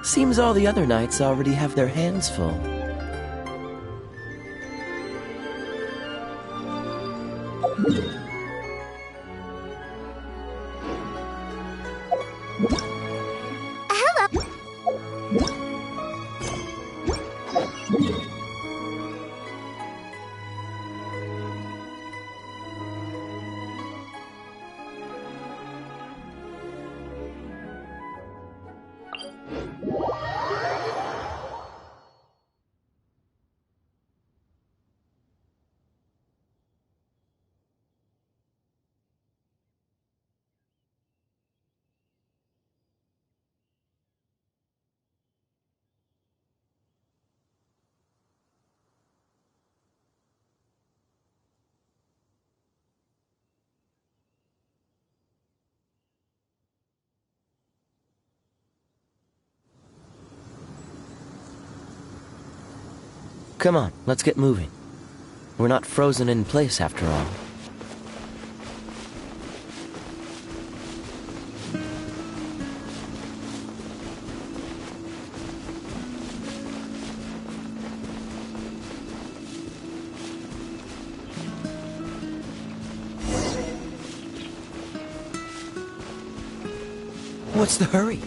Seems all the other knights already have their hands full. Come on, let's get moving. We're not frozen in place after all. What's the hurry?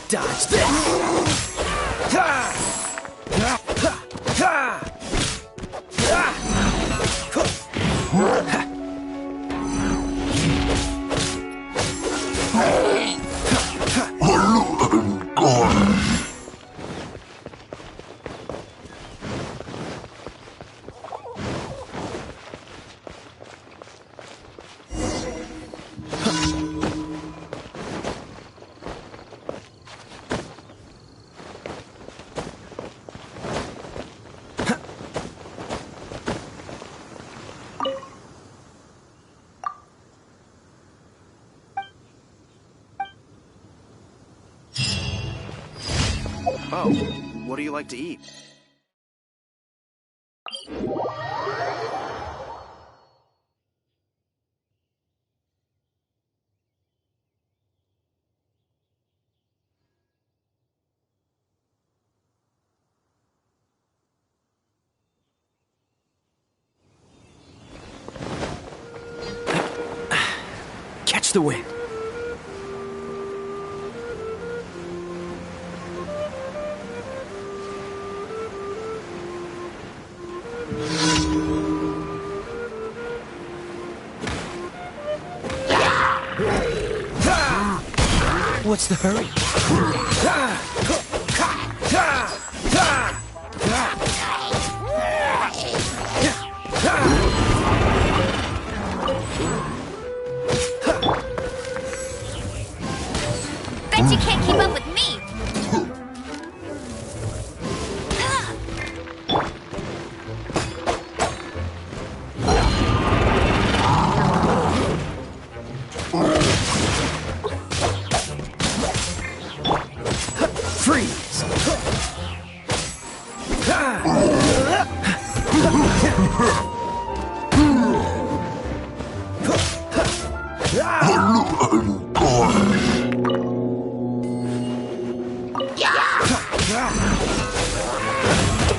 Dodge this! Oh, what do you like to eat? Catch the wind. What's the hurry? Bet you can't keep up with me! Freeze!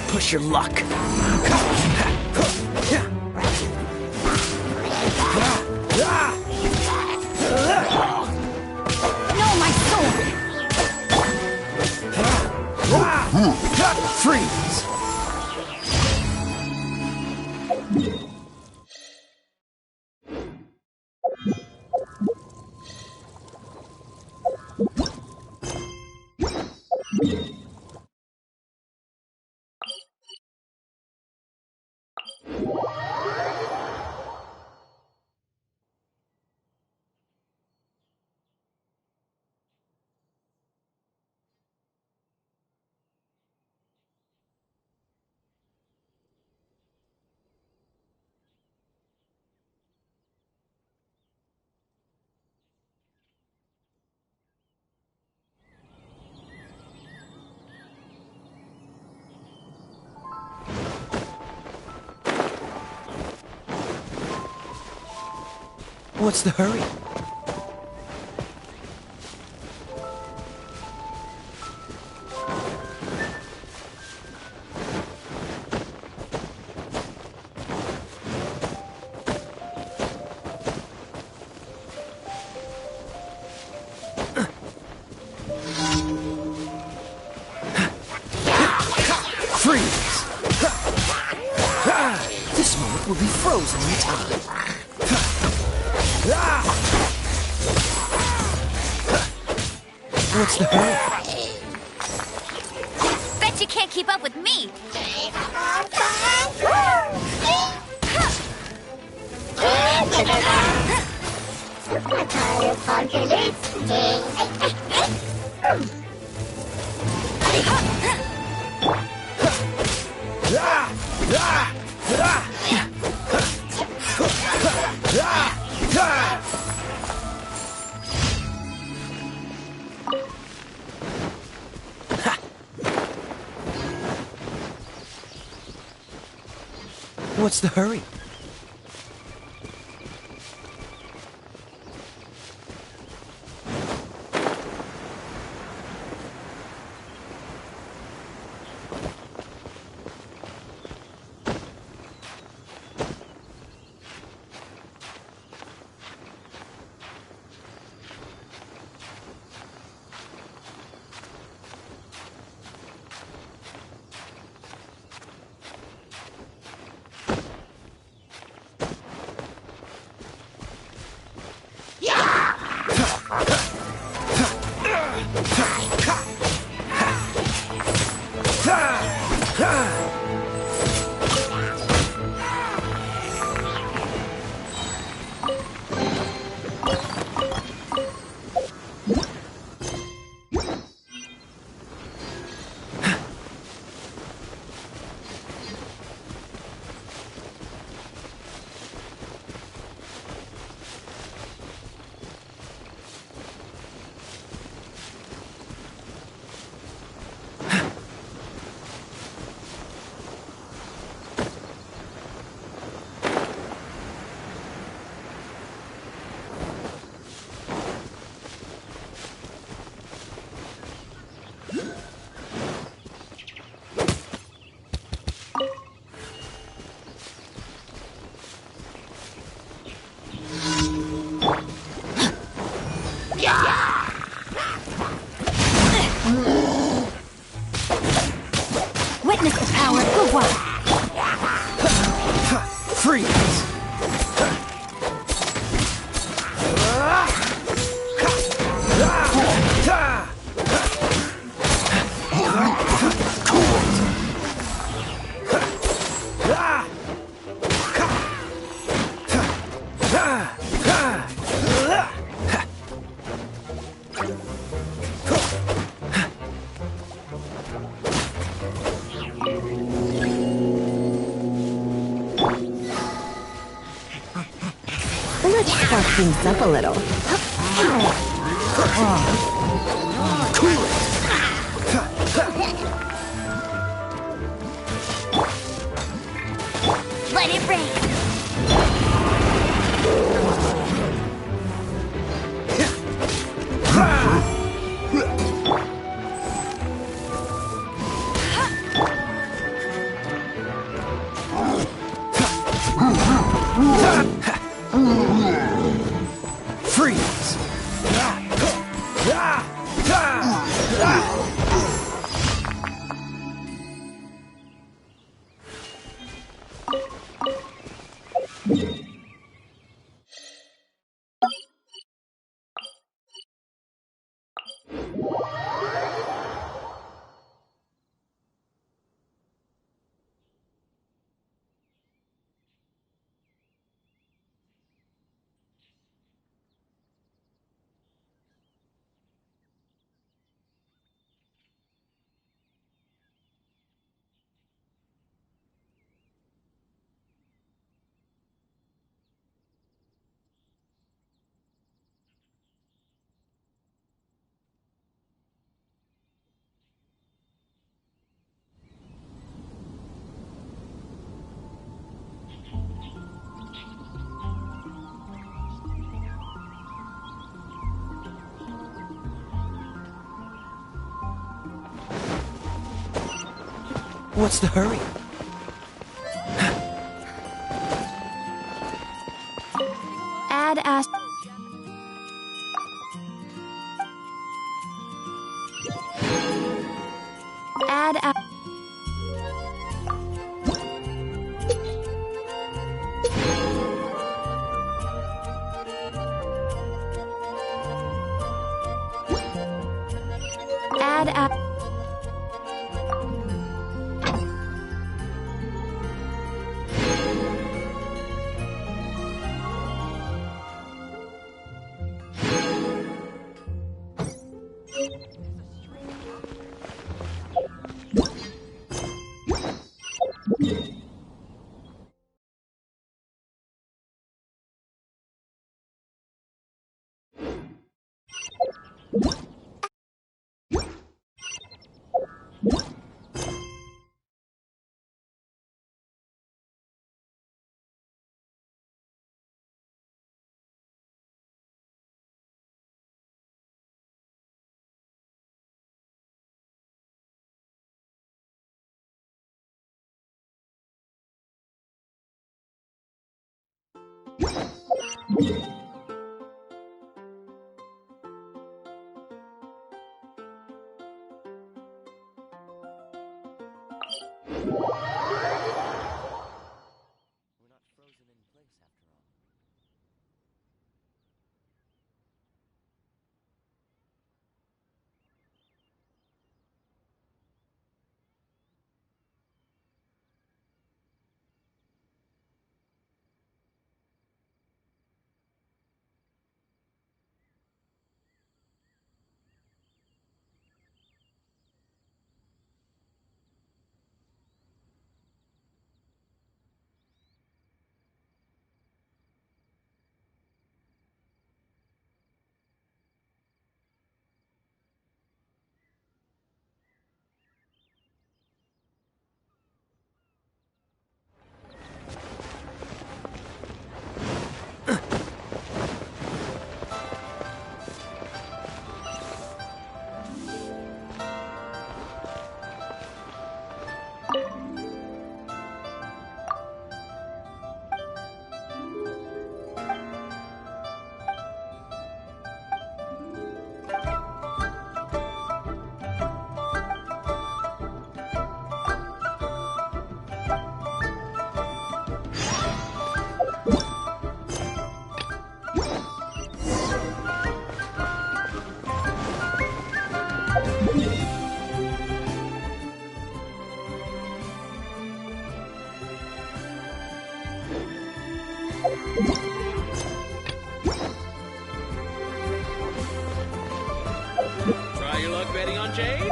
Push your luck. No, my sword! Freeze! What's the hurry? Freeze! This moment will be frozen in time. What's the hurry? Bet you can't keep up with me. What's the hurry? Witness the power of the one. Freeze! Let's spark things up a little. Let it rain. Freeze! What's the hurry? Add as... Add a... Add a... We're not frozen in place after all. Try your luck betting on Jade?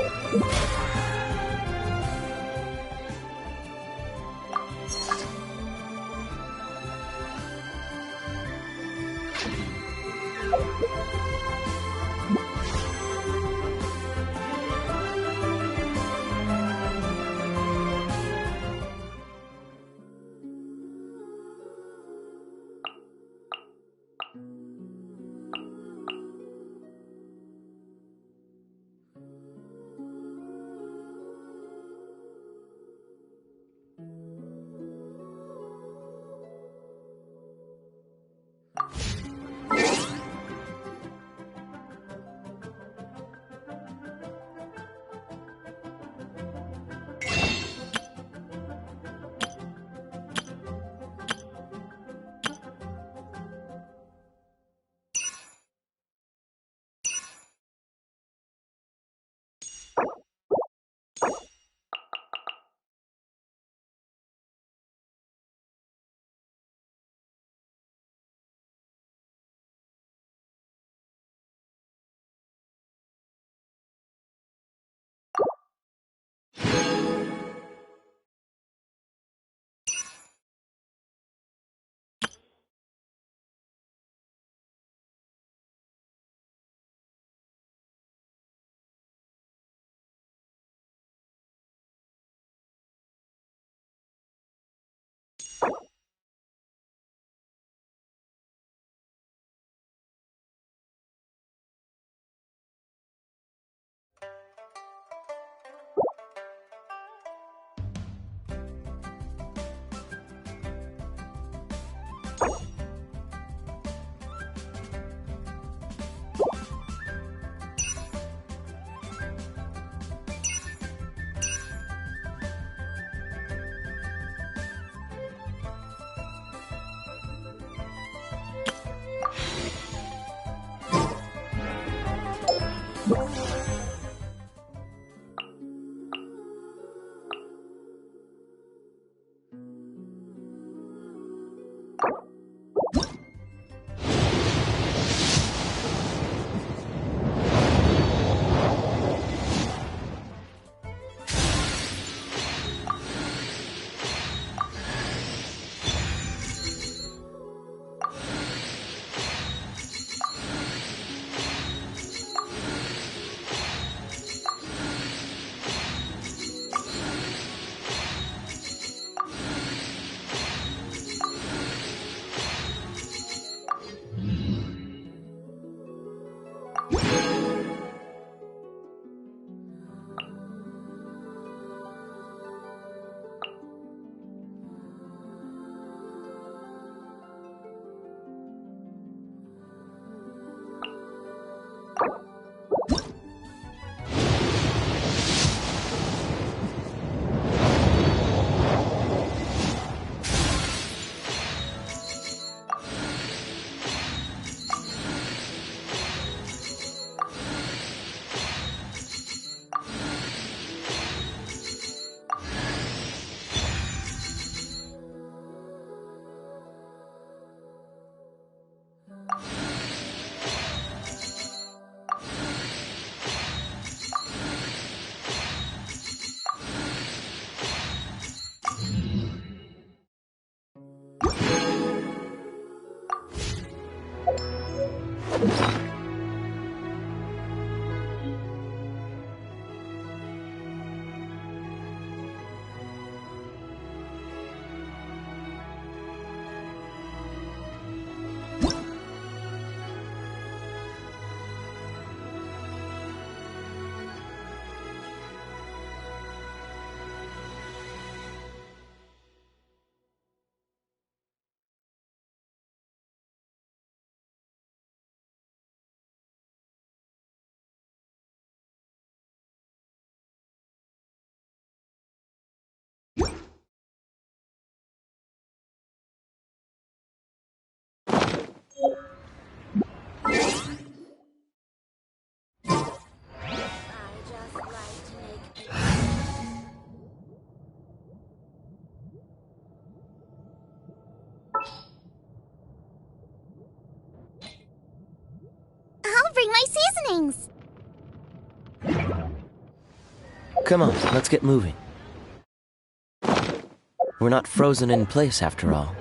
I'll bring my seasonings. Come on, let's get moving. We're not frozen in place after all.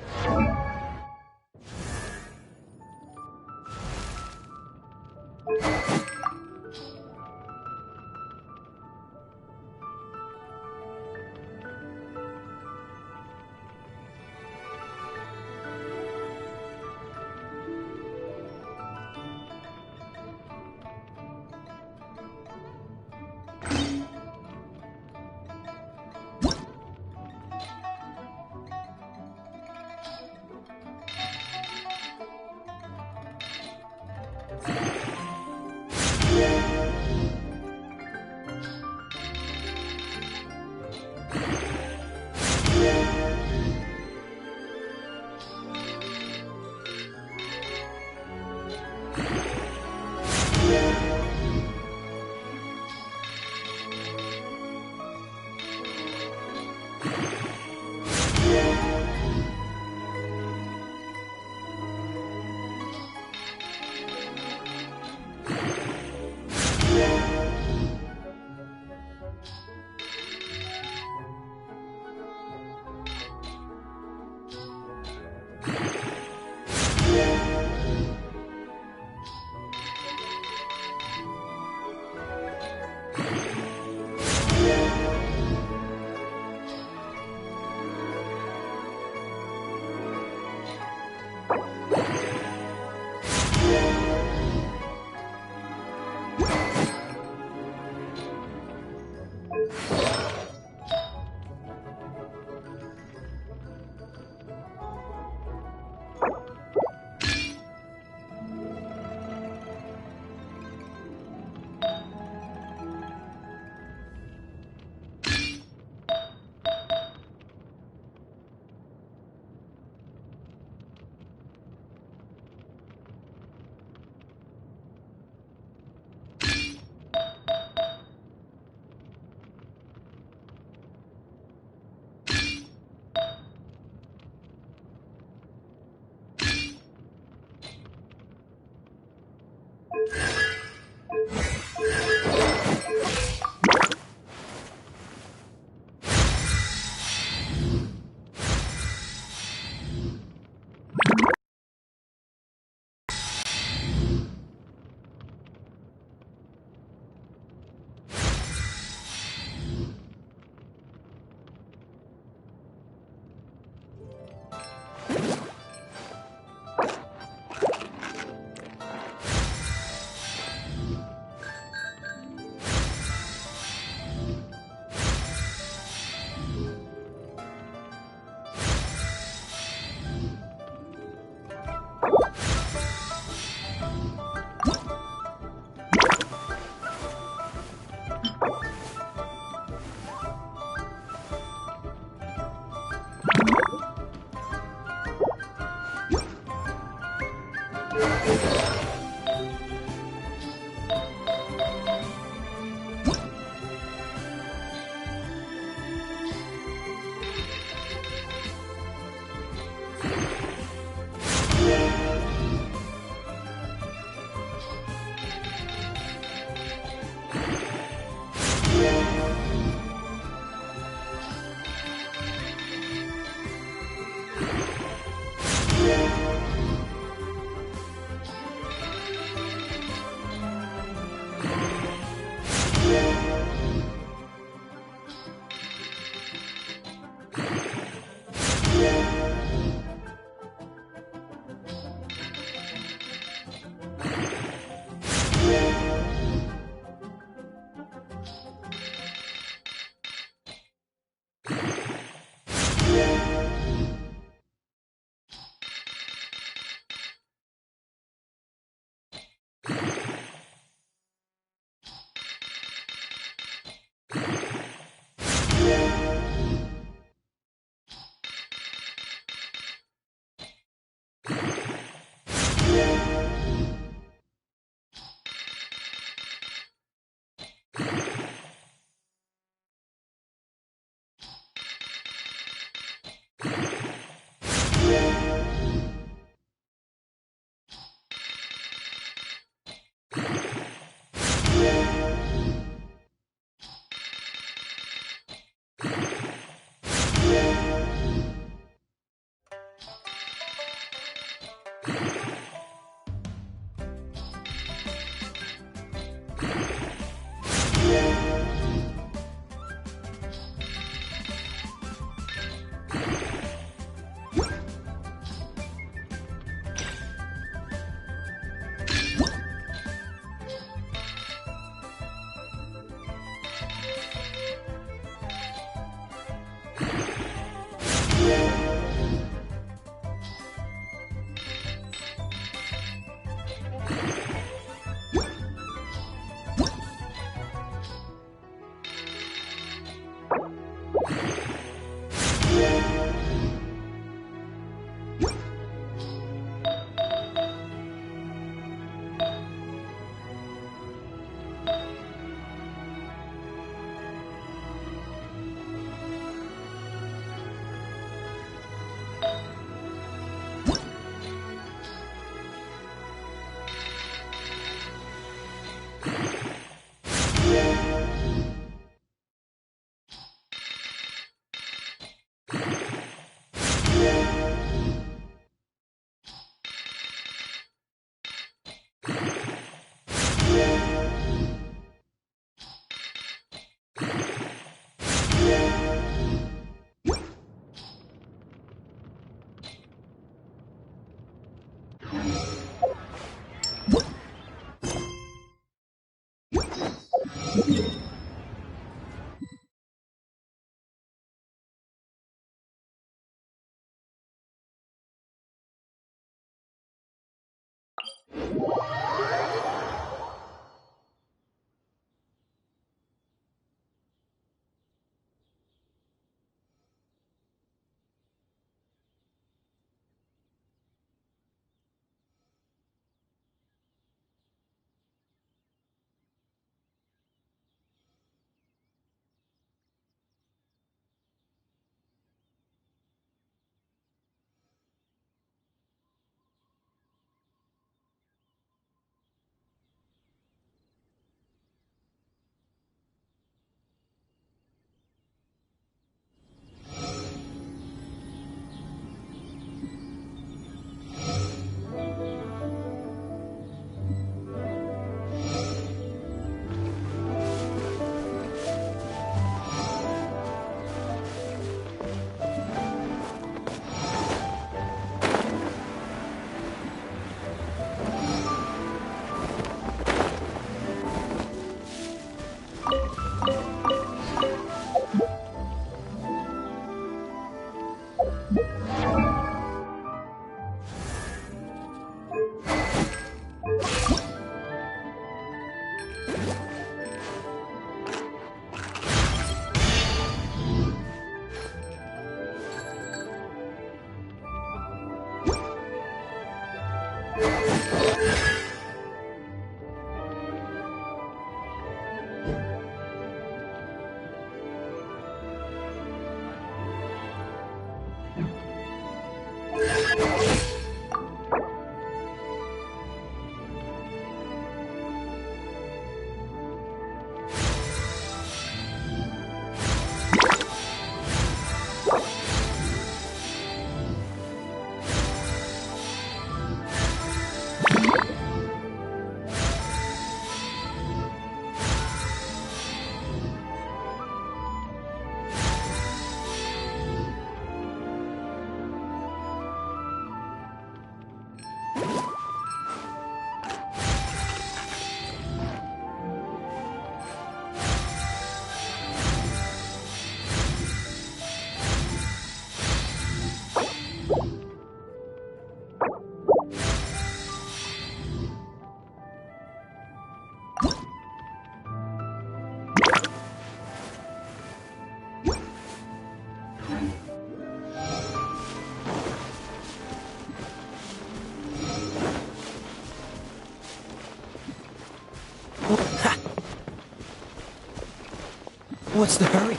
What's the hurry?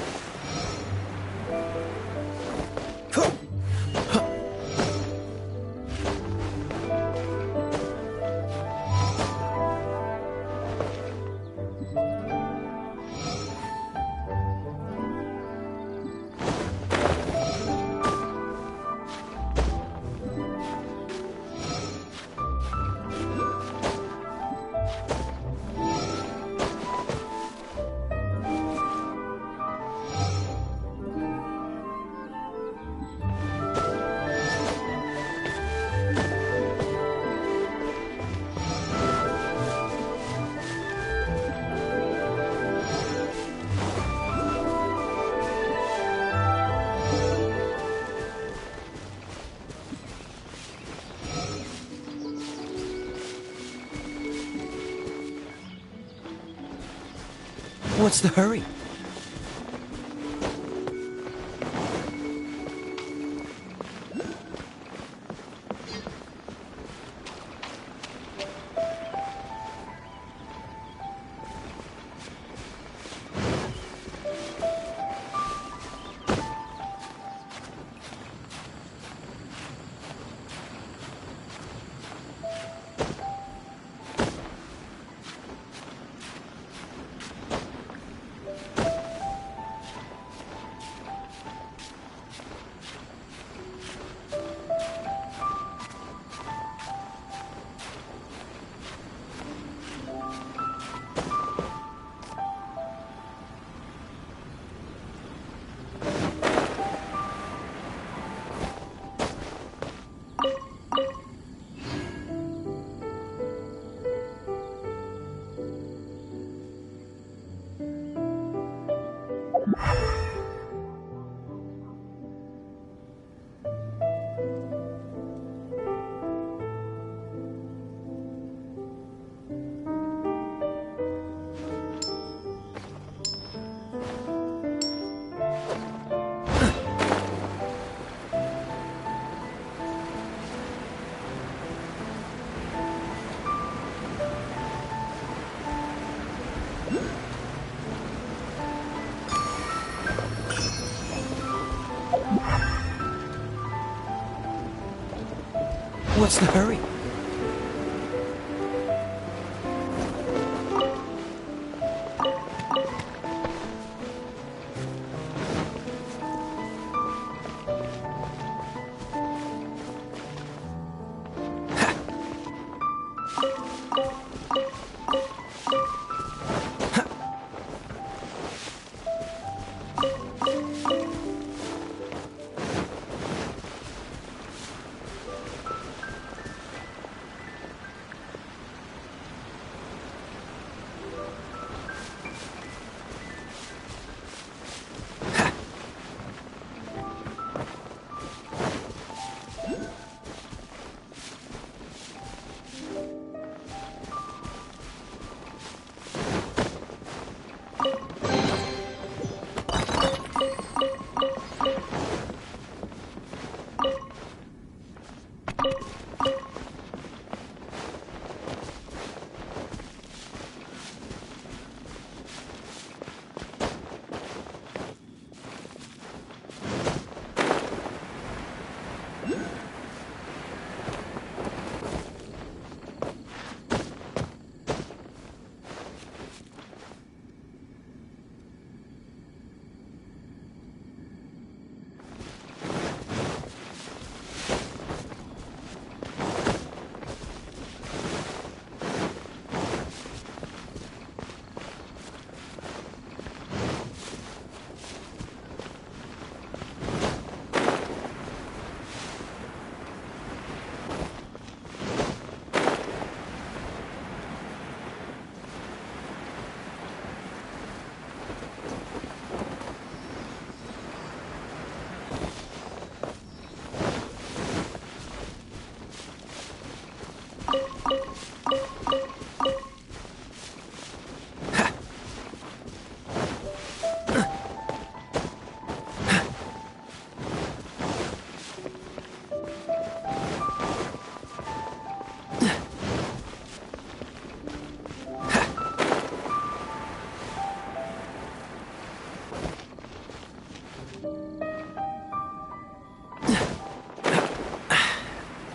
What's the hurry? What's the hurry?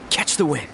Catch the wind.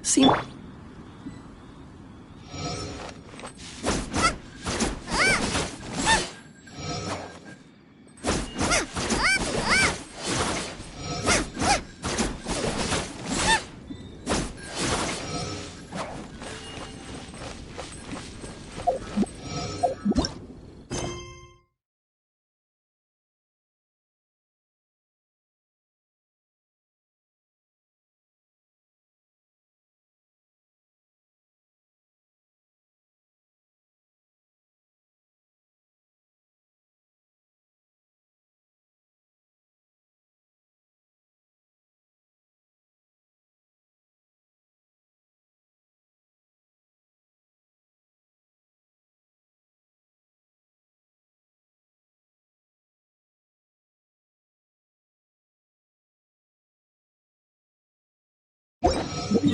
Seem Race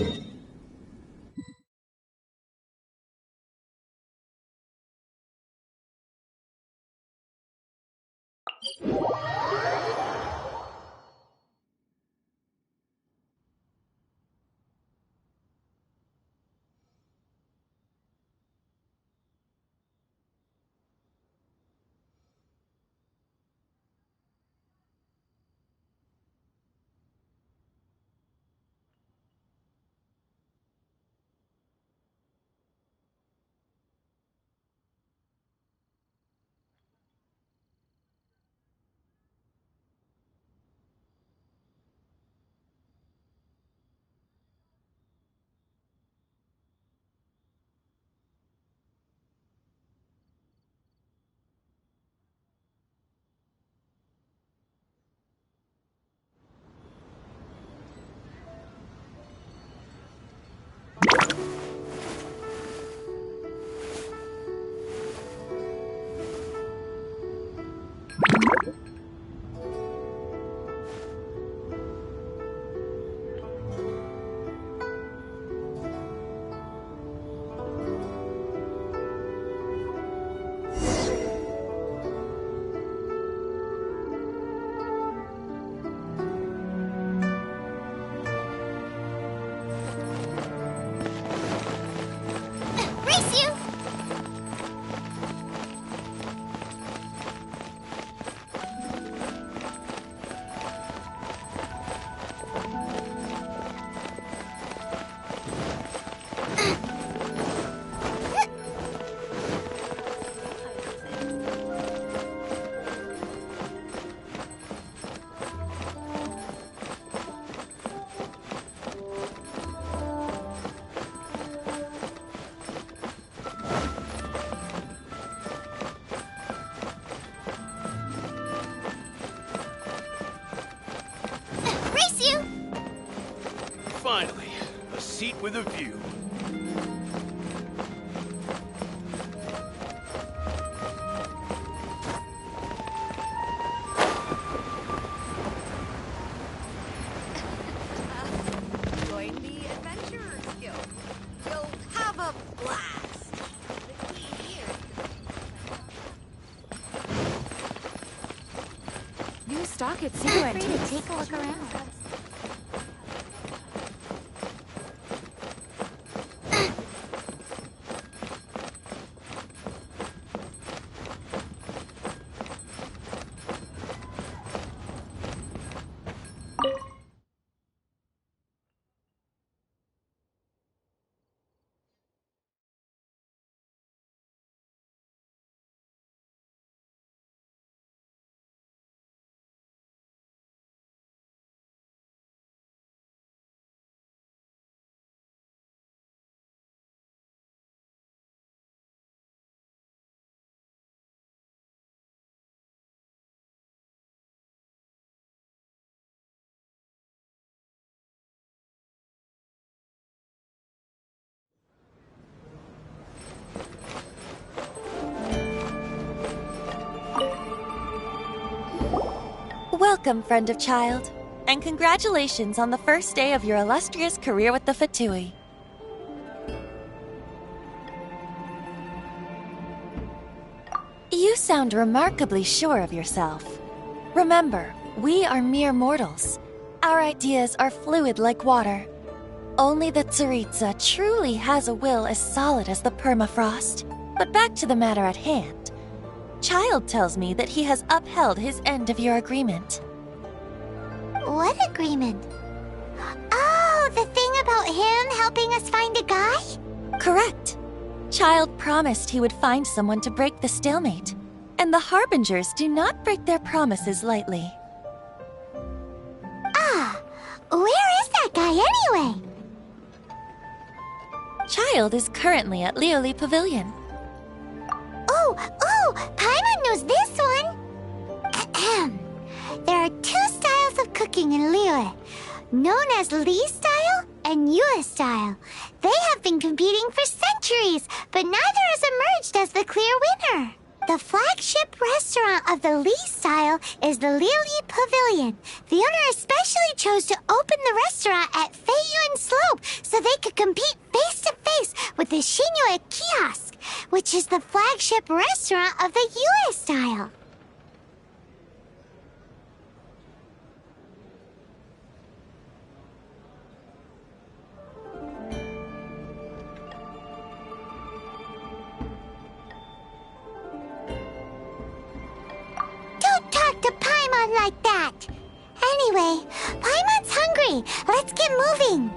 you! Race you! Finally, a seat with a view. Join the Adventurers Guild. You'll have a blast. The key here. New stock at Feel Zero free to Antiques. take a look around. Welcome, friend of child, and congratulations on the first day of your illustrious career with the Fatui. You sound remarkably sure of yourself. Remember, we are mere mortals. Our ideas are fluid like water. Only the Tsaritsa truly has a will as solid as the permafrost. But back to the matter at hand. Child tells me that he has upheld his end of your agreement. What agreement? Oh, the thing about him helping us find a guy? Correct. Child promised he would find someone to break the stalemate. And the Harbingers do not break their promises lightly. Ah, where is that guy anyway? Child is currently at Lioli Pavilion. Oh, Paimon knows this one. Ahem. There are two styles of cooking in Liyue, known as Li style and Yue style. They have been competing for centuries, but neither has emerged as the clear winner. The flagship restaurant of the Li style is the Lioli Pavilion. The owner especially chose to open the restaurant at Feiyuan Slope compete face-to-face with the Shinue Kiosk, which is the flagship restaurant of the US style. Don't talk to Paimon like that! Anyway, Paimon's hungry. Let's get moving.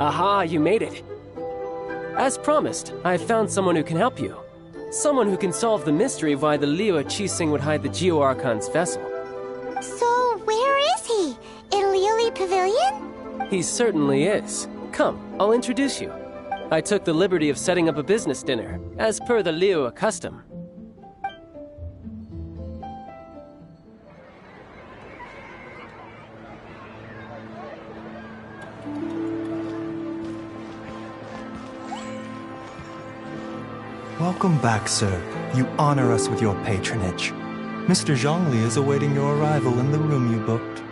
Aha, you made it. As promised, I've found someone who can help you. Someone who can solve the mystery of why the Liyue Qixing would hide the Geo Archon's vessel. So, where is he? In Liyue Pavilion? He certainly is. Come, I'll introduce you. I took the liberty of setting up a business dinner, as per the Liyue custom. Welcome back, sir. You honor us with your patronage. Mr. Zhongli is awaiting your arrival in the room you booked.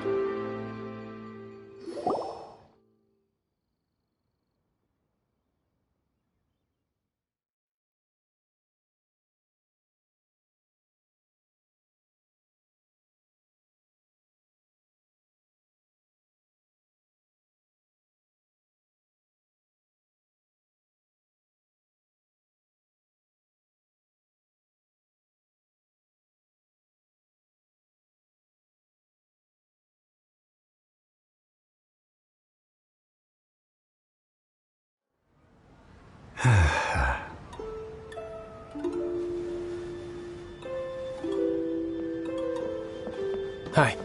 Hi.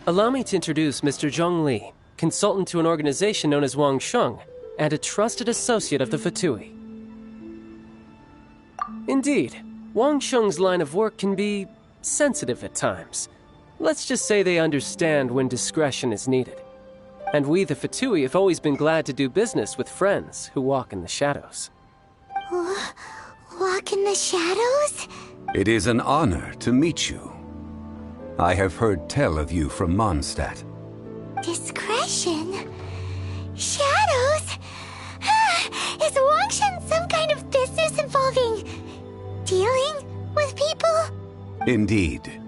Allow me to introduce Mr. Zhongli, consultant to an organization known as Wang Sheng, and a trusted associate of the Fatui. Indeed, Wang Sheng's line of work can be sensitive at times. Let's just say they understand when discretion is needed. And we, the Fatui, have always been glad to do business with friends who walk in the shadows. Walk in the shadows? It is an honor to meet you. I have heard tell of you from Mondstadt. Discretion? Shadows? Is Wangshan some kind of business involving dealing with people? Indeed.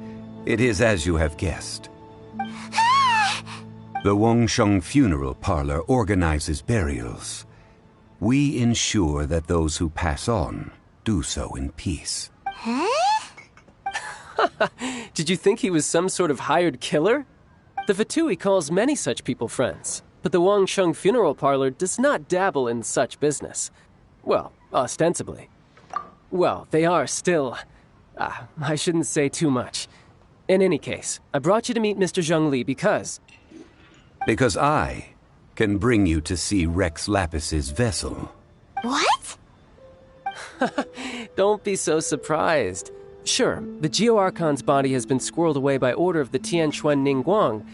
It is as you have guessed. The Wangsheng Funeral Parlor organizes burials. We ensure that those who pass on do so in peace. Huh? Did you think he was some sort of hired killer? The Fatui calls many such people friends, but the Wangsheng Funeral Parlor does not dabble in such business. Well, ostensibly. Well, they are still... I shouldn't say too much. In any case, I brought you to meet Mr. Zhongli because... Because I can bring you to see Rex Lapis's vessel. What? Don't be so surprised. Sure, the Geo-Archon's body has been squirreled away by order of the Tianquan Ningguang.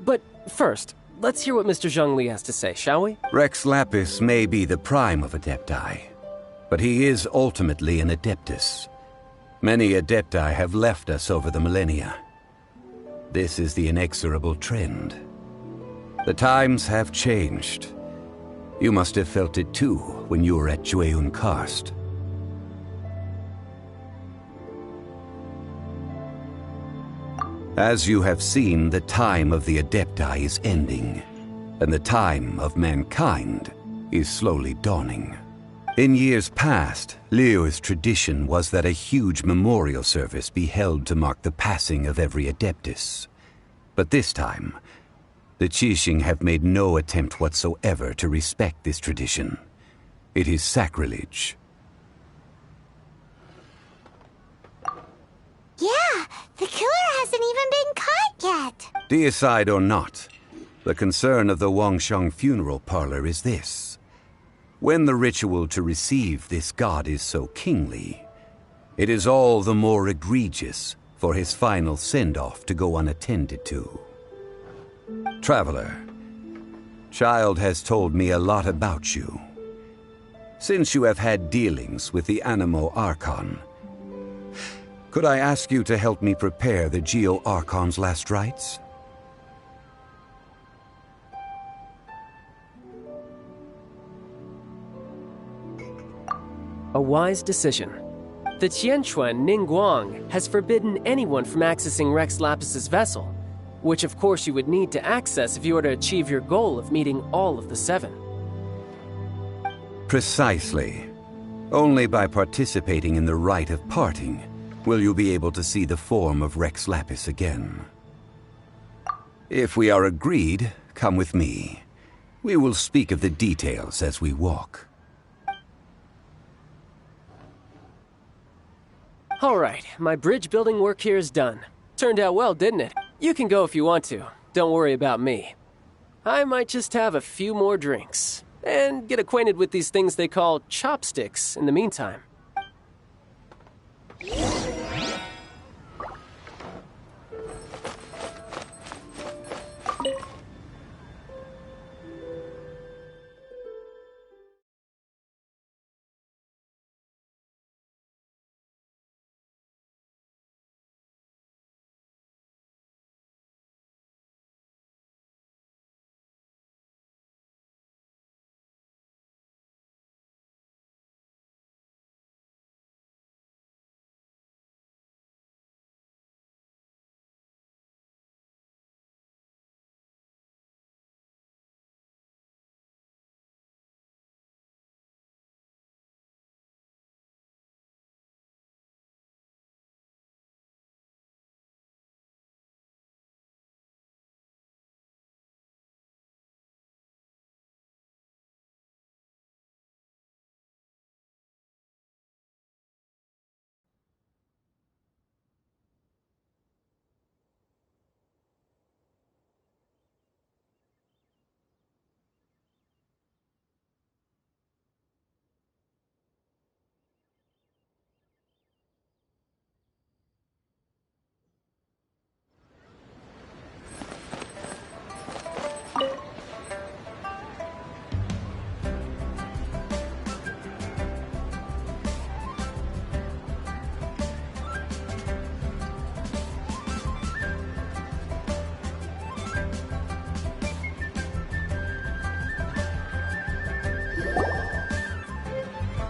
But first, let's hear what Mr. Zhongli has to say, shall we? Rex Lapis may be the prime of Adepti, but he is ultimately an Adeptus. Many Adepti have left us over the millennia. This is the inexorable trend. The times have changed. You must have felt it too when you were at Jueyun Karst. As you have seen, the time of the Adepti is ending, and the time of mankind is slowly dawning. In years past, Liu's tradition was that a huge memorial service be held to mark the passing of every Adeptus. But this time, the Qixing have made no attempt whatsoever to respect this tradition. It is sacrilege. Yeah, the killer hasn't even been caught yet. Deicide or not, the concern of the Wangsheng Funeral Parlor is this. When the ritual to receive this god is so kingly, it is all the more egregious for his final send-off to go unattended to. Traveler, Child has told me a lot about you. Since you have had dealings with the Animo Archon, could I ask you to help me prepare the Geo-Archon's last rites? A wise decision. The Tianquan Ningguang has forbidden anyone from accessing Rex Lapis's vessel, which of course you would need to access if you were to achieve your goal of meeting all of the 7. Precisely. Only by participating in the rite of parting will you be able to see the form of Rex Lapis again. If we are agreed, come with me. We will speak of the details as we walk. All right, my bridge building work here is done. Turned out well, didn't it? You can go if you want to. Don't worry about me. I might just have a few more drinks and get acquainted with these things they call chopsticks in the meantime.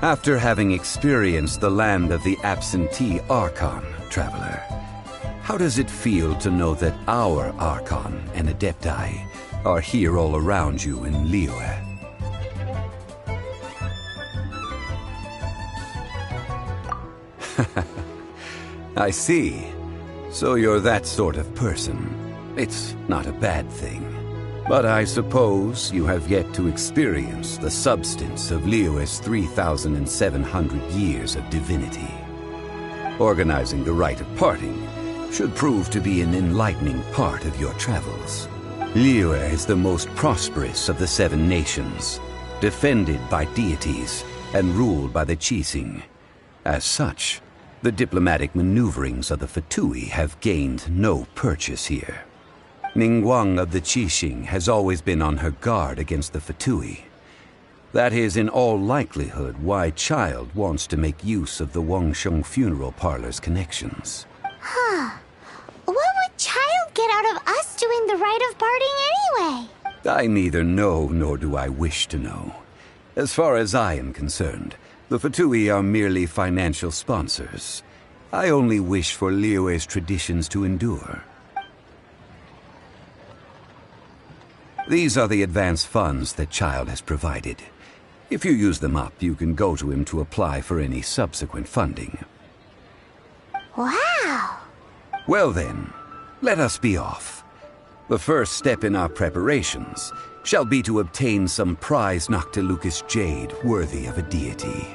After having experienced the land of the absentee Archon, Traveler, How does it feel to know that our Archon and Adepti are here all around you in Liyue? I see. So you're that sort of person. It's not a bad thing. But I suppose you have yet to experience the substance of Liyue's 3,700 years of divinity. Organizing the rite of parting should prove to be an enlightening part of your travels. Liyue is the most prosperous of the 7 nations, defended by deities and ruled by the Qixing. As such, the diplomatic maneuverings of the Fatui have gained no purchase here. Ningguang of the Qixing has always been on her guard against the Fatui. That is in all likelihood why Child wants to make use of the Wangsheng funeral parlor's connections. Huh. What would Child get out of us doing the rite of parting anyway? I neither know nor do I wish to know. As far as I am concerned, the Fatui are merely financial sponsors. I only wish for Liyue's traditions to endure. These are the advance funds that Child has provided. If you use them up, you can go to him to apply for any subsequent funding. Wow! Well then, let us be off. The first step in our preparations shall be to obtain some prized Noctilucous jade worthy of a deity.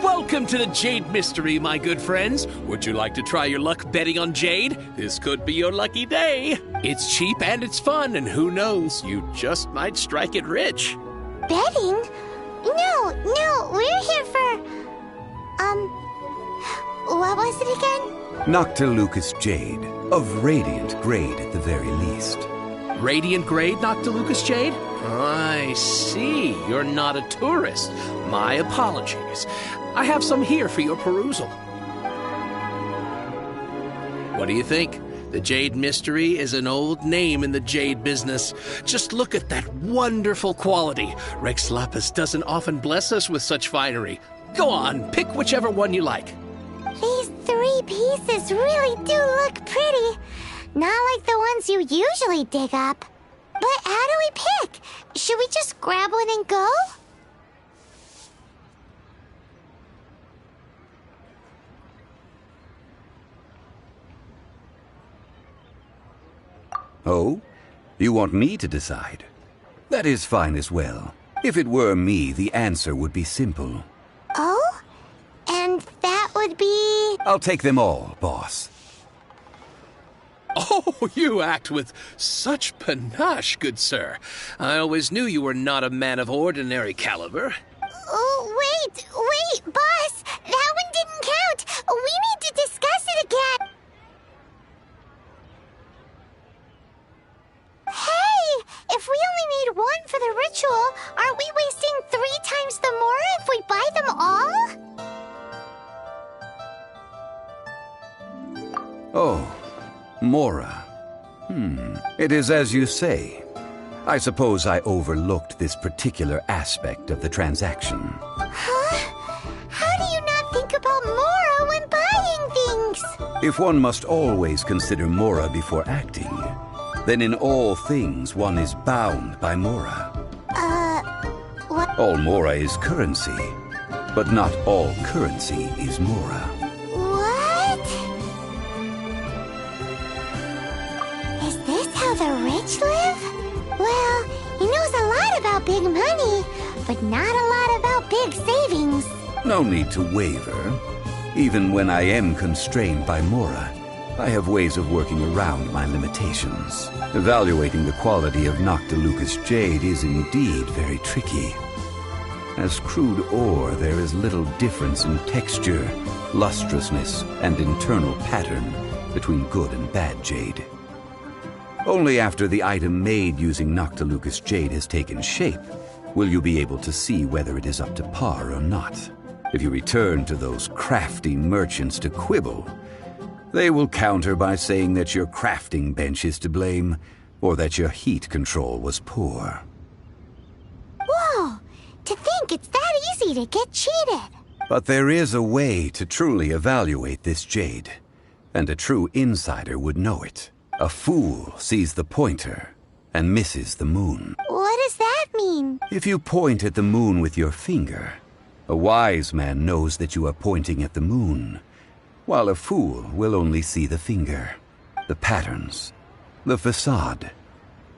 Welcome to the Jade Mystery, my good friends. Would you like to try your luck betting on Jade? This could be your lucky day. It's cheap and it's fun, and who knows, you just might strike it rich. Betting? No, we're here for... what was it again? Noctilucous jade, of radiant grade at the very least. Radiant grade Noctilucous jade? I see. You're not a tourist. My apologies. I have some here for your perusal. What do you think? The Jade Mystery is an old name in the jade business. Just look at that wonderful quality. Rex Lapis doesn't often bless us with such finery. Go on, pick whichever one you like. These 3 pieces really do look pretty. Not like the ones you usually dig up. But how do we pick? Should we just grab one and go? Oh? You want me to decide? That is fine as well. If it were me, the answer would be simple. Oh? And that would be... I'll take them all, boss. Oh, you act with such panache, good sir. I always knew you were not a man of ordinary caliber. Oh, wait, boss! That one didn't count! We need to discuss it again! Hey! If we only need one for the ritual, aren't we wasting 3 times the more if we buy them all? Oh, Mora. It is as you say. I suppose I overlooked this particular aspect of the transaction. Huh? How do you not think about Mora when buying things? If one must always consider Mora before acting, then in all things one is bound by Mora. What? All Mora is currency, but not all currency is Mora. What? Is this how the rich live? Well, he knows a lot about big money, but not a lot about big savings. No need to waver. Even when I am constrained by Mora, I have ways of working around my limitations. Evaluating the quality of Noctilucous jade is indeed very tricky. As crude ore, there is little difference in texture, lustrousness, and internal pattern between good and bad jade. Only after the item made using Noctilucous jade has taken shape will you be able to see whether it is up to par or not. If you return to those crafty merchants to quibble, they will counter by saying that your crafting bench is to blame, or that your heat control was poor. Whoa! To think it's that easy to get cheated. But there is a way to truly evaluate this jade, and a true insider would know it. A fool sees the pointer and misses the moon. What does that mean? If you point at the moon with your finger, a wise man knows that you are pointing at the moon, while a fool will only see the finger, the patterns, the facade.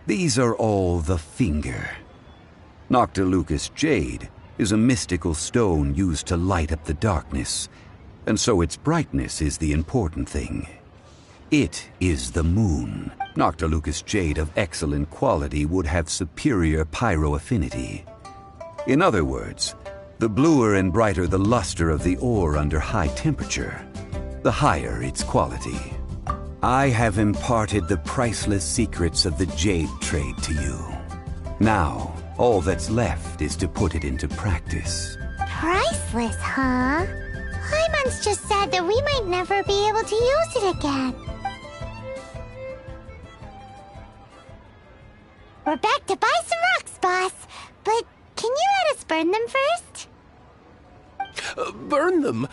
These are all the finger. Noctilucous jade is a mystical stone used to light up the darkness, and so its brightness is the important thing. It is the moon. Noctilucous jade of excellent quality would have superior pyro-affinity. In other words, the bluer and brighter the luster of the ore under high temperature, the higher its quality. I have imparted the priceless secrets of the jade trade to you. Now, all that's left is to put it into practice. Priceless, huh? Hyman's just said that we might never be able to use it again. We're back to buy some rocks, boss. But can you let us burn them first? Burn them?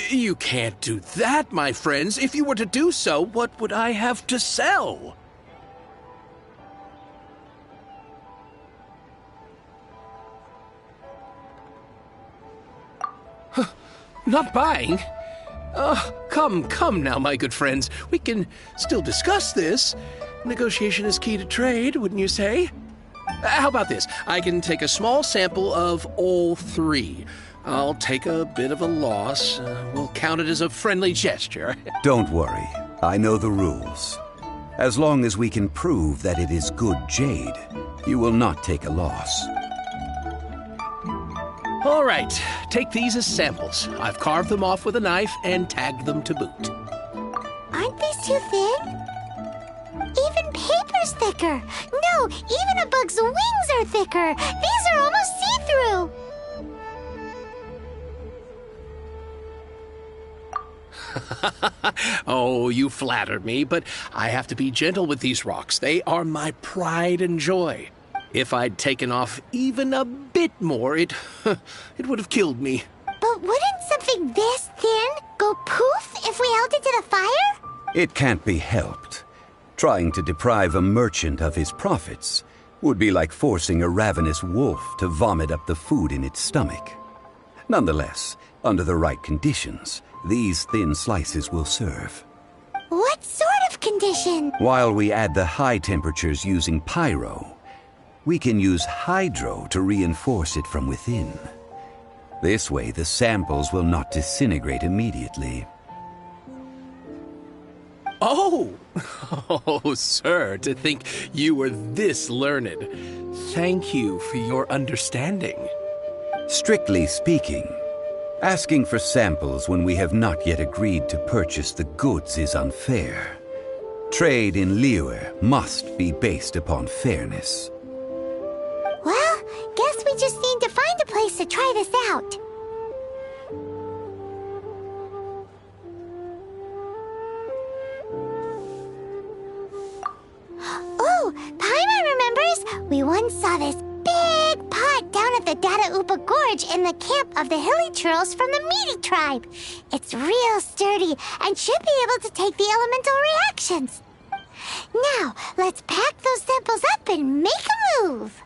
You can't do that, my friends. If you were to do so, what would I have to sell? Not buying? Come now, my good friends. We can still discuss this. Negotiation is key to trade, wouldn't you say? How about this? I can take a small sample of all three. I'll take a bit of a loss. We'll count it as a friendly gesture. Don't worry. I know the rules. As long as we can prove that it is good jade, you will not take a loss. All right, take these as samples. I've carved them off with a knife and tagged them to boot. Aren't these too thin? Even paper's thicker. No, even a bug's wings are thicker. These are almost see-through. Oh, you flatter me, but I have to be gentle with these rocks. They are my pride and joy. If I'd taken off even a bit more, it would have killed me. But wouldn't something this thin go poof if we held it to the fire? It can't be helped. Trying to deprive a merchant of his profits would be like forcing a ravenous wolf to vomit up the food in its stomach. Nonetheless, under the right conditions, these thin slices will serve. What sort of condition? While we add the high temperatures using pyro, we can use hydro to reinforce it from within. This way, the samples will not disintegrate immediately. Oh! Oh, sir, to think you were this learned. Thank you for your understanding. Strictly speaking, asking for samples when we have not yet agreed to purchase the goods is unfair. Trade in Liyue must be based upon fairness. Well, guess we just need to find a place to try this out. Oh, Paimon remembers! We once saw this big pot down at the Dada Upa Gorge in the camp of the hilly churls from the Meaty tribe. It's real sturdy and should be able to take the elemental reactions. Now, let's pack those samples up and make a move.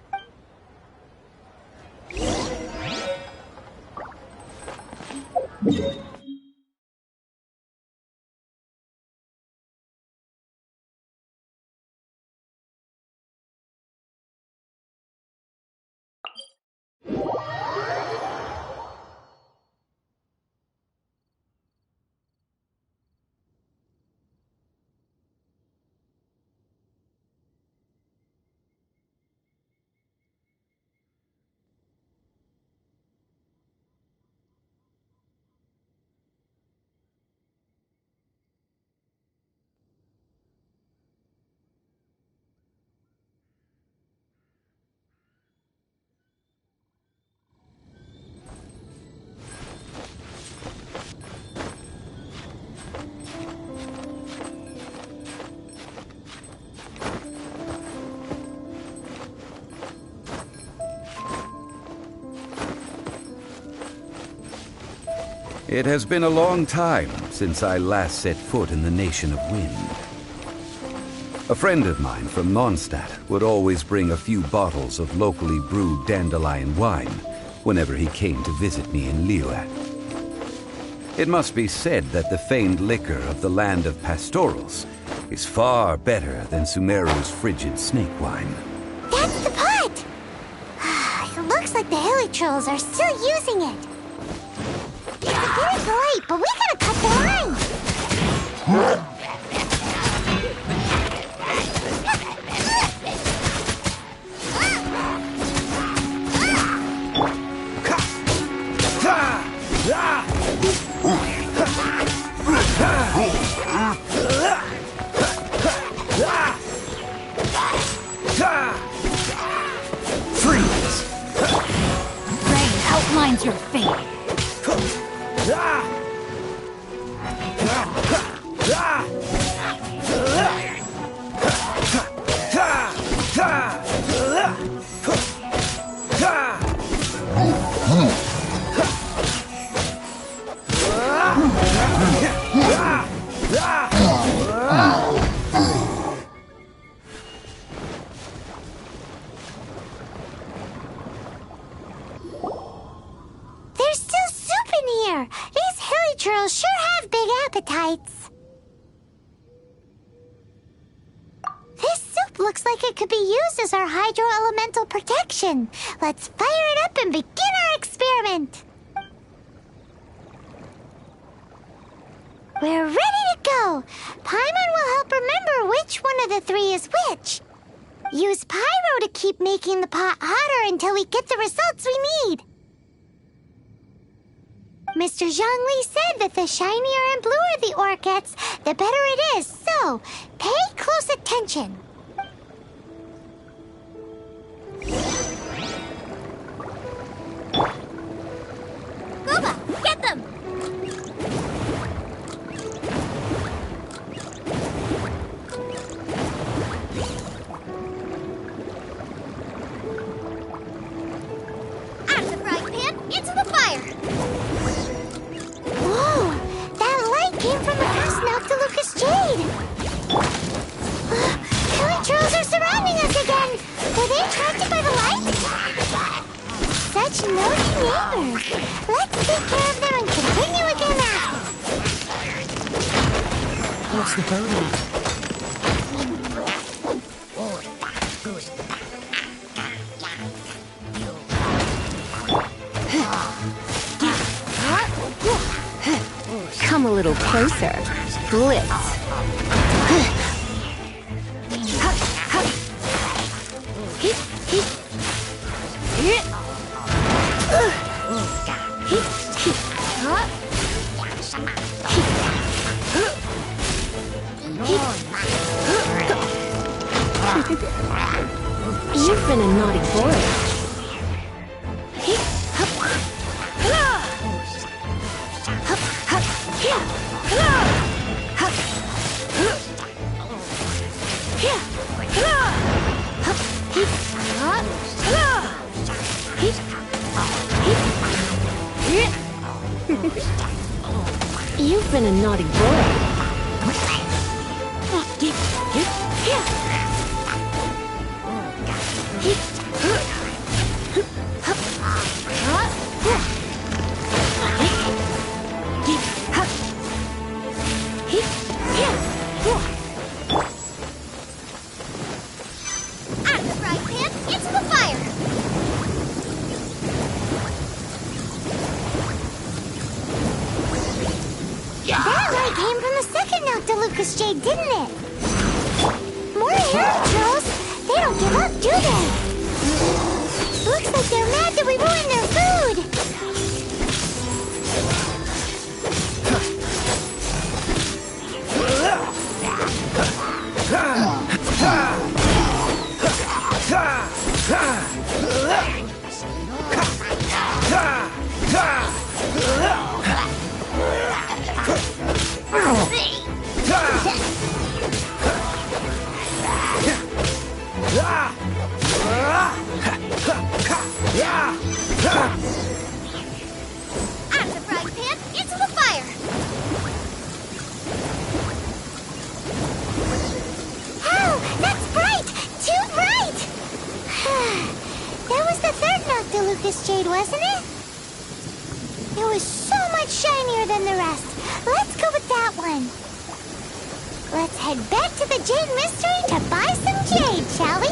It has been a long time since I last set foot in the Nation of Wind. A friend of mine from Mondstadt would always bring a few bottles of locally brewed dandelion wine whenever he came to visit me in Liyue. It must be said that the famed liquor of the land of pastorals is far better than Sumeru's frigid snake wine. That's the pot! It looks like the hilly trolls are still using it. It's a bit polite, but we gotta cut the line! Freeze! Rain outlines your fate. There's still soup in here! These hilly trolls sure have big appetites. This soup looks like it could be used as our hydro-elemental protection. Let's fire it up and begin our experiment. We're ready to go. Paimon will help remember which one of the three is which. Use pyro to keep making the pot hotter until we get the results we need. Mr. Zhongli said that the shinier and bluer the ore gets, the better it is, so pay close attention. Booba, get them! Out of the frying pan, into the fire! Whoa! That light came from across Nocta Lucas Jade! Hilly trolls are surrounding us again! Were they attracted by the light? Such nosy neighbors! Let's take care of them and continue again after! What's the hurry? Come a little closer. Blitz. You've been a naughty boy. You've been a naughty boy. Out of the frying pan, into the fire! That light came from the second Nocta Lucas Jade, didn't it? More hilly trolls! They don't give up, do they? Looks like they're mad that we ruined their food! Lucas jade, wasn't it? It was so much shinier than the rest. Let's go with that one. Let's head back to the Jade Mystery to buy some jade, shall we?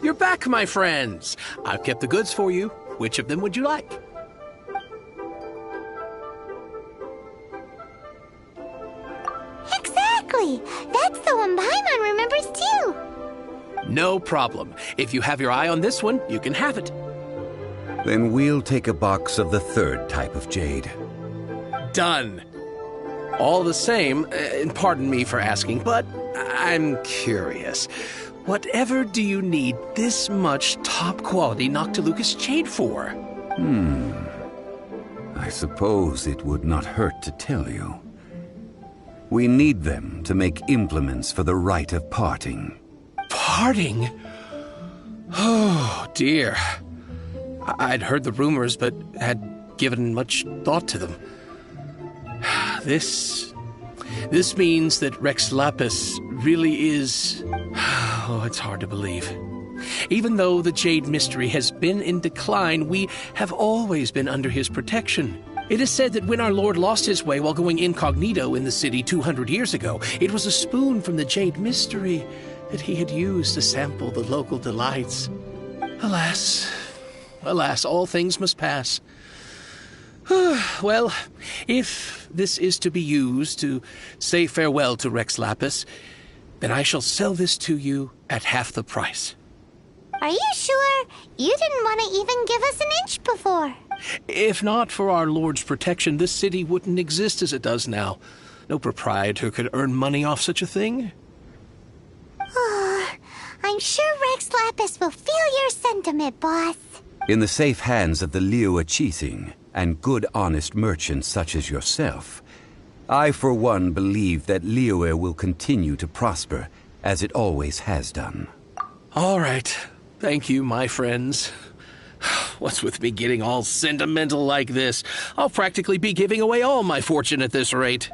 You're back, my friends. I've kept the goods for you. Which of them would you like? Exactly! That's the one Paimon remembers too! No problem. If you have your eye on this one, you can have it. Then we'll take a box of the third type of jade. Done. All the same, and pardon me for asking, but I'm curious. Whatever do you need this much top-quality Noctilucous jade for? I suppose it would not hurt to tell you. We need them to make implements for the rite of parting. Parting? Oh, dear. I'd heard the rumors, but had given much thought to them. This means that Rex Lapis really is... Oh, it's hard to believe. Even though the Jade Mystery has been in decline, we have always been under his protection. It is said that when our Lord lost his way while going incognito in the city 200 years ago, it was a spoon from the Jade Mystery that he had used to sample the local delights. Alas, all things must pass. Well, if this is to be used to say farewell to Rex Lapis, then I shall sell this to you at half the price. Are you sure? You didn't want to even give us an inch before. If not for our Lord's protection, this city wouldn't exist as it does now. No proprietor could earn money off such a thing. I'm sure Rex Lapis will feel your sentiment, boss. In the safe hands of the Liu Chising and good honest merchants such as yourself, I for one believe that Liyue will continue to prosper as it always has done. All right. Thank you, my friends. What's with me getting all sentimental like this? I'll practically be giving away all my fortune at this rate.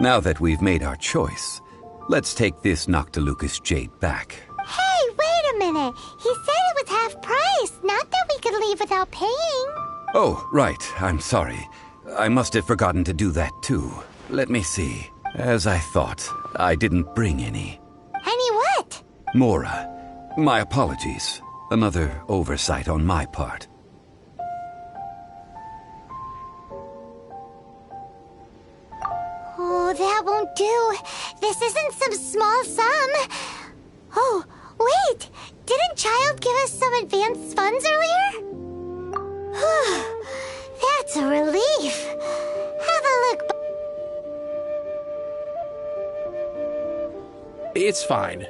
Now that we've made our choice, let's take this Noctilucous jade back. Hey, wait a minute. He said it was half price, not that we could leave without paying. Oh, right. I'm sorry. I must have forgotten to do that too. Let me see. As I thought, I didn't bring any. Any what? Mora. My apologies. Another oversight on my part. Oh, that won't do. This isn't some small sum. Oh, wait. Didn't Child give us some advanced funds earlier? That's a relief. Have a look. It's fine.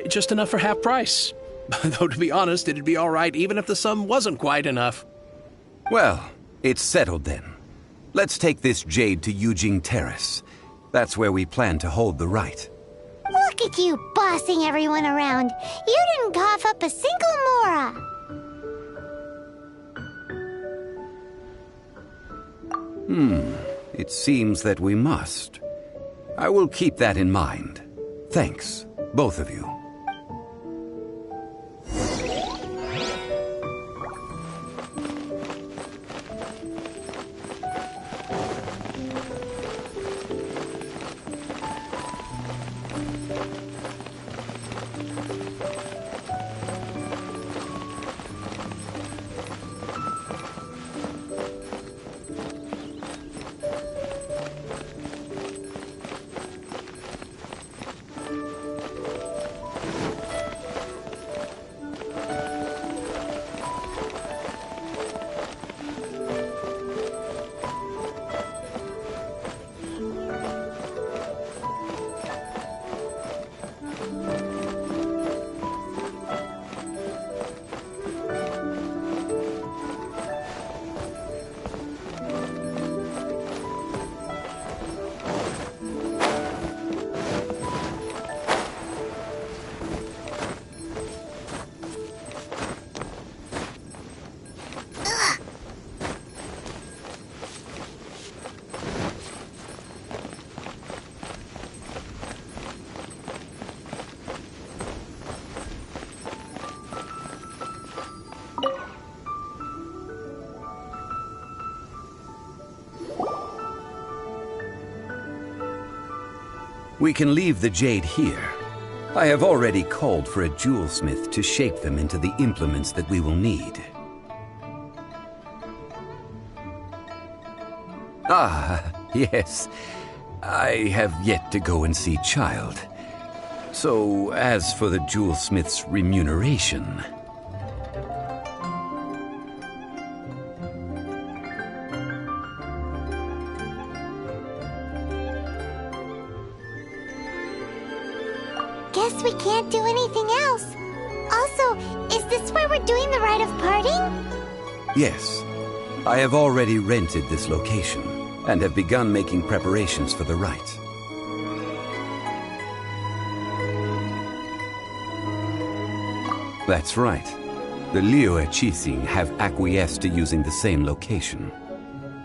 Just enough for half price. Though, to be honest, it'd be all right even if the sum wasn't quite enough. Well, it's settled then. Let's take this jade to Yujing Terrace. That's where we plan to hold the rite. Look at you bossing everyone around. You didn't cough up a single Mora. It seems that we must. I will keep that in mind. Thanks, both of you. We can leave the jade here. I have already called for a jewelsmith to shape them into the implements that we will need. Ah, yes. I have yet to go and see Child. So, as for the jewelsmith's remuneration... Guess we can't do anything else. Also, is this where we're doing the rite of parting? Yes. I have already rented this location, and have begun making preparations for the rite. That's right. The Liyue Qixing have acquiesced to using the same location.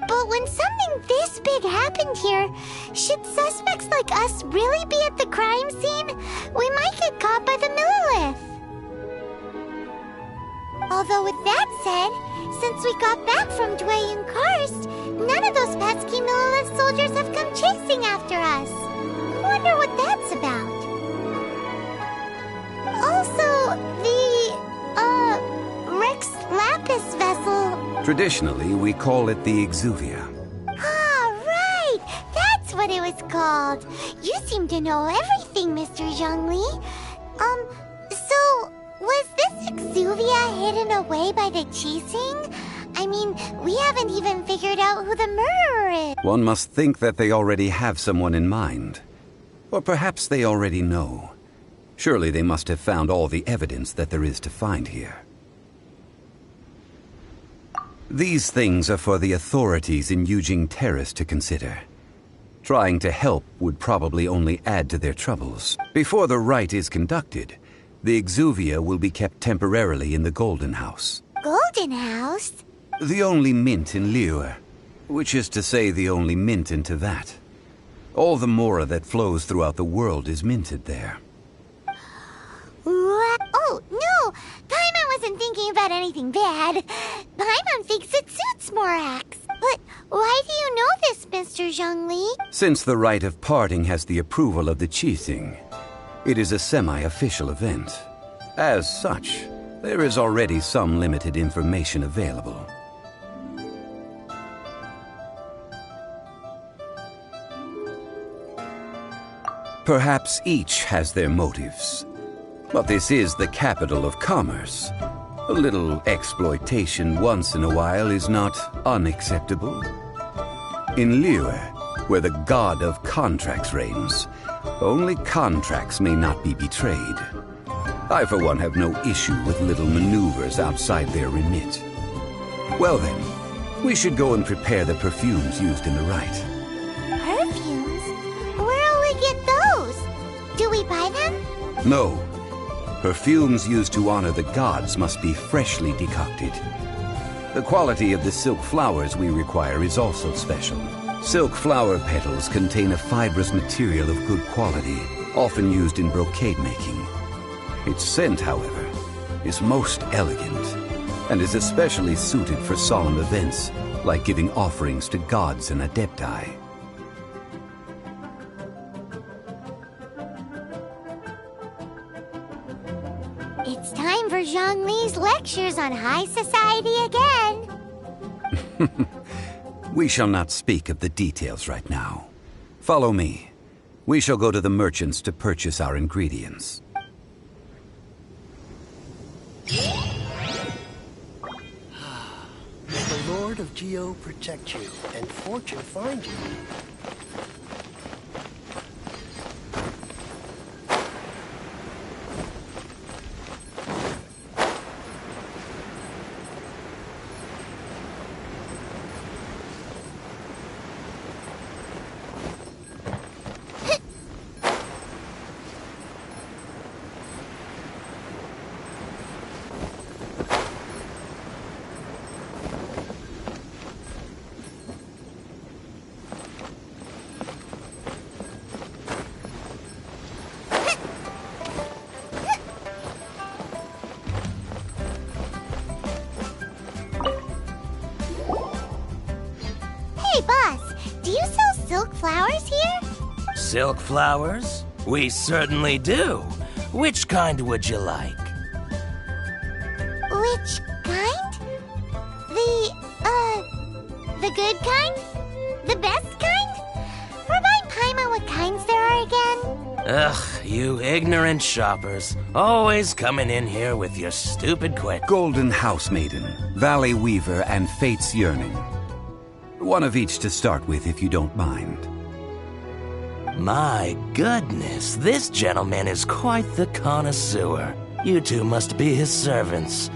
But when something this big happened here, should suspects like us really be at the crime scene? We might get caught by the Millilith. Although with that said, since we got back from Dwayne Karst, none of those pesky Millilith soldiers have come chasing after us. Wonder what that's about. Also, the, Rex Lapis vessel... Traditionally, we call it the Exuvia. Ah, right! That's what it was called. You seem to know everything, Mr. Zhongli. So, was this Exuvia hidden away by the Qixing? I mean, we haven't even figured out who the murderer is. One must think that they already have someone in mind. Or perhaps they already know. Surely they must have found all the evidence that there is to find here. These things are for the authorities in Yujing Terrace to consider. Trying to help would probably only add to their troubles. Before the rite is conducted, the Exuvia will be kept temporarily in the Golden House. Golden House? The only mint in Liyue, which is to say the only mint in Tevat. All the mora that flows throughout the world is minted there. What? Oh, no! Paimon wasn't thinking about anything bad. Paimon thinks it suits Morax. But why do you know this, Mr. Zhongli? Since the rite of parting has the approval of the Qixing, it is a semi-official event. As such, there is already some limited information available. Perhaps each has their motives. But this is the capital of commerce. A little exploitation once in a while is not unacceptable. In Liyue, where the god of contracts reigns, only contracts may not be betrayed. I, for one, have no issue with little maneuvers outside their remit. Well then, we should go and prepare the perfumes used in the rite. Perfumes? Where'll we get those? Do we buy them? No. Perfumes used to honor the gods must be freshly decocted. The quality of the silk flowers we require is also special. Silk flower petals contain a fibrous material of good quality, often used in brocade making. Its scent, however, is most elegant, and is especially suited for solemn events, like giving offerings to gods and adepti. It's time for Zhongli's lectures on high society again. We shall not speak of the details right now. Follow me. We shall go to the merchants to purchase our ingredients. May the Lord of Geo protect you, and fortune find you. Silk flowers? We certainly do. Which kind would you like? Which kind? The good kind? The best kind? Remind Paimon what kinds there are again. Ugh, you ignorant shoppers. Always coming in here with your stupid Golden Housemaiden, Valley Weaver, and Fate's Yearning. One of each to start with, if you don't mind. My goodness, this gentleman is quite the connoisseur. You two must be his servants.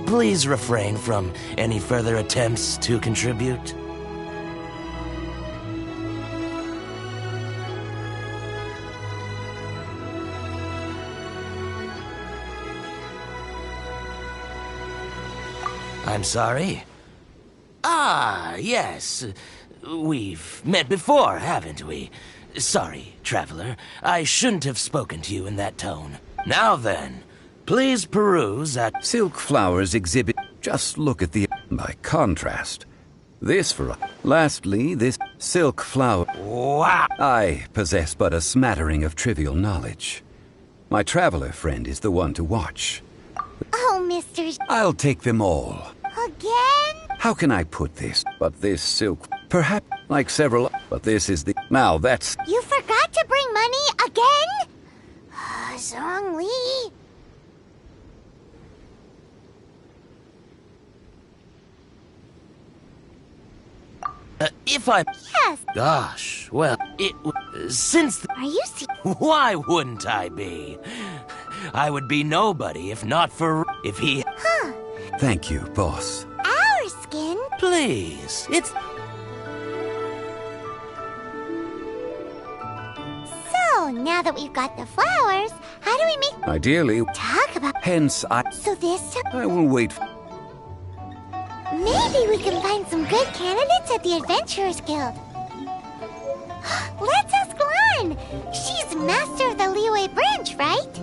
Please refrain from any further attempts to contribute. I'm sorry? Ah, yes. We've met before, haven't we? Sorry, traveler. I shouldn't have spoken to you in that tone. Now then, please peruse at... Silk flowers exhibit... Just look at the... By contrast. This for... Lastly, this silk flower... Wow! I possess but a smattering of trivial knowledge. My traveler friend is the one to watch. Oh, Mr. I'll take them all. Again? How can I put this? But this silk... Perhaps like several... But this is the... Now that's... You forgot to bring money again? Zhongli. If I... Yes. Gosh, well, since... Are you Why wouldn't I be? I would be nobody if not for... If he... Huh. Thank you, boss. Our skin? Please, it's... So, now that we've got the flowers, how do we make... Ideally... Talk about... Hence, So this... I will wait... Maybe we can find some good candidates at the Adventurers Guild. Let's ask Lan! She's master of the Liyue branch, right?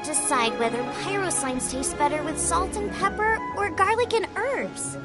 Decide whether pyro slimes taste better with salt and pepper or garlic and herbs.